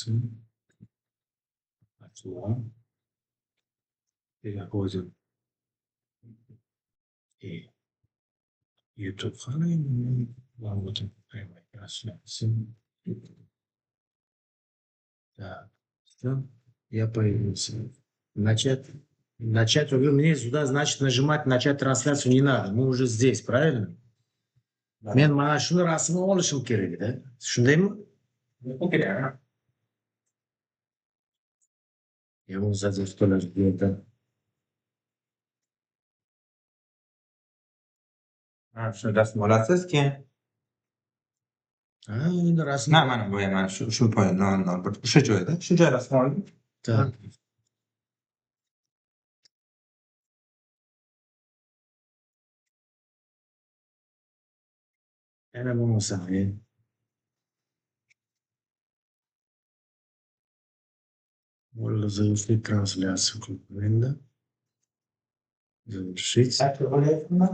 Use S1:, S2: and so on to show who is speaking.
S1: Sim. Atuar. Coisa. E YouTube kanalım. Anladım. Evet, sim. Да. Всё. Я появился. Начать. Начать. Вы мне сюда, значит, нажимать начать трансляцию не надо. Мы уже здесь, правильно? Men mana shuni rasmini olishim kerak-da. Shundaymi? Kerak. Я вон сзади что-то где-то.
S2: Shuni rasm olasiz, keyin
S1: Endi rasm.
S2: mana bu mana shu poyani bir o'sha joyda, shu joy rasm oling.
S1: Так. Yana bo'lmasa, завершить трансляцию. Завершить.
S2: Aytib bo'lyaptimi?